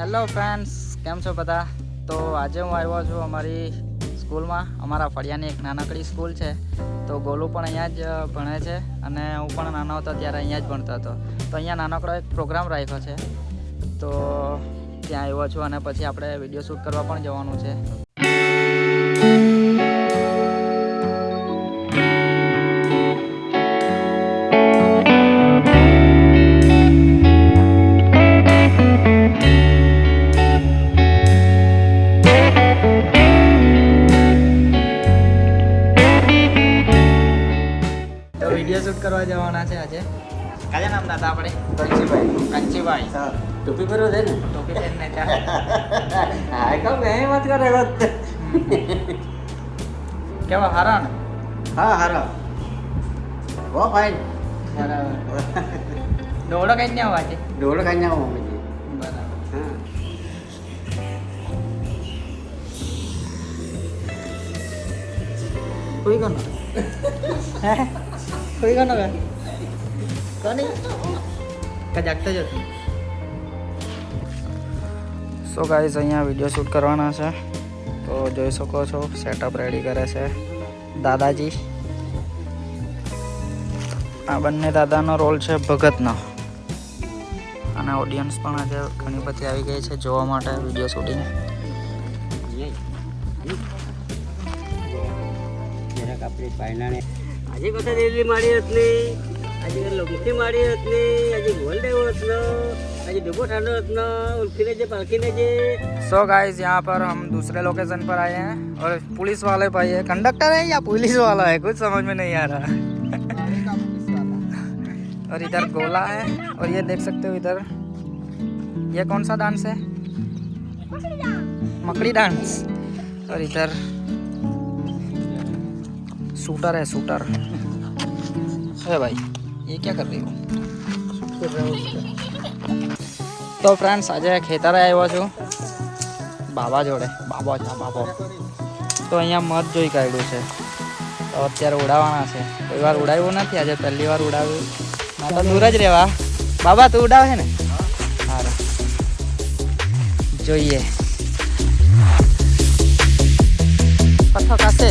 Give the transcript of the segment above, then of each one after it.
Hello friends, કેમ છો બધા? તો આજે હું આવ્યો છું અમારી સ્કૂલમાં. અમારા ફળિયાની એક નાનકડી સ્કૂલ છે. તો ગોલુ પણ અહીંયા જ ભણે છે અને હું પણ નાનો હતો ત્યારે અહીંયા જ ભણતો હતો. તો અહીંયા નાનકડો એક પ્રોગ્રામ રાખ્યો છે, તો ત્યાં આવ્યો છું અને પછી આપણે વિડીયો શૂટ કરવા પણ જવાનું છે. વિડીયો શૂટ કરવા જવાના છે આજે. કાજા નામ દાદા આપણે? કંચીભાઈ. ટોપી પહેરો છે ને? ટોપી પહેરીને ચા. હા કહું એ વાત કરે વાત. કેવા હારા ને? હા હારા. બહુ ફાઇન. બરાબર. દોડો કઈ ને આવા છે? ઢોળ ખાઈ જાવ મમ્મીજી. બરાબર. હા. કોઈ કોનો? હે? કોઈ કોનો કે? કોની? કા જાગતો જ હતો. સો ગાઈઝ, અહીંયા વિડીયો શૂટ કરવાના છે. તો જોઈ શકો છો સેટઅપ રેડી કરે છે દાદાજી. આ બંને દાદાનો રોલ છે ભગતનો. અને ઓડિયન્સ પણ આજે ઘણી બધી આવી ગઈ છે જોવા માટે વિડીયો શૂટિંગ. જરાક આપણી પાયણાને આજે কথা દિલ્હી મારી હતી, આજે લમથી મારી હતી, આજે ગોલ્ડ એવો હતો, આજે ડબ્બો ઠંडो હતો, उल्फीने जे पालकीने जे. सो गाइस, यहाँ पर हम दूसरे लोकेशन पर आए हैं और पुलिस वाले भाई है, कंडक्टर है या पुलिस वाला है कुछ समझ में नहीं आ रहा. और इधर गोला है और ये देख सकते हो इधर ये कौन सा डांस है? मकड़ी डांस. और इधर शूटर है, शूटर. अरे भाई ये क्या कर रही हो? તો ફ્રેન્ડ્સ, આજે ખેતરે આવ્યો છું બાબા જોડે. બાબો છે બાબો. તો અહીંયા મધ જોઈ કાઢ્યું છે, તો અત્યારે ઉડાવવાના છે. કોઈ વાર ઉડાવ્યું નથી, આજે પહેલી વાર ઉડાવ્યું. ના તો દૂર જ રહેવા. બાબા તું ઉડાવે ને? સારું, જોઈએ. પથ્થર ખાશે.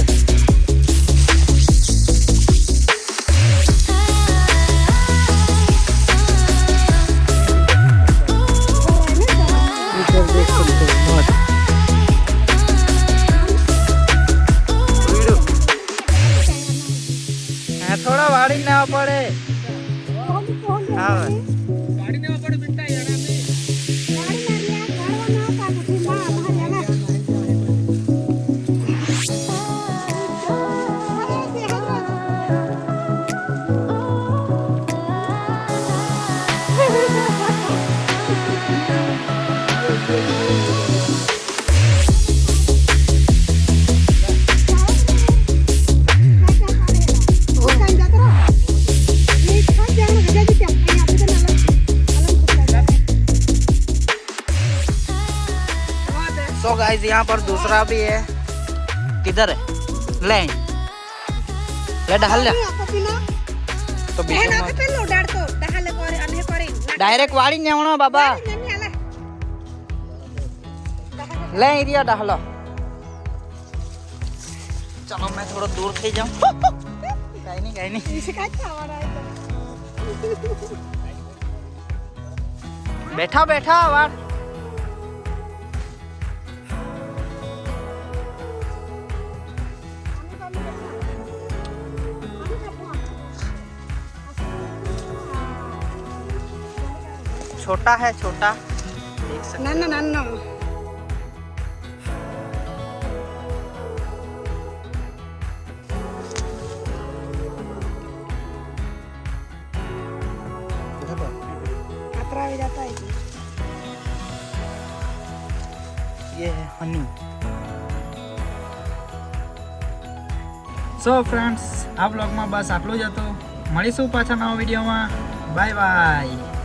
થોડા વાળી ના પડે. હા વાળી ના પડે બેટા યાર. सो गाइस, यहाँ पर दूसरा भी है. किधर है? ले ले डाल ले. तो डायरेक्ट वाड़ी नहीं होना बाबा. ले दिया डालो. चलो मैं थोड़ा दूर થઈ જાઉં. કઈ નહીં બેઠા બેઠા વાર. छोटा है, छोटा देख सकते. ना ना ना ना खतरा हो जाता है. ये है हनी. સો ફ્રેન્ડ્સ, આ બ્લોગમાં બસ આટલું જ હતું. મળીશું પાછા નવા વિડીયોમાં. Bye bye.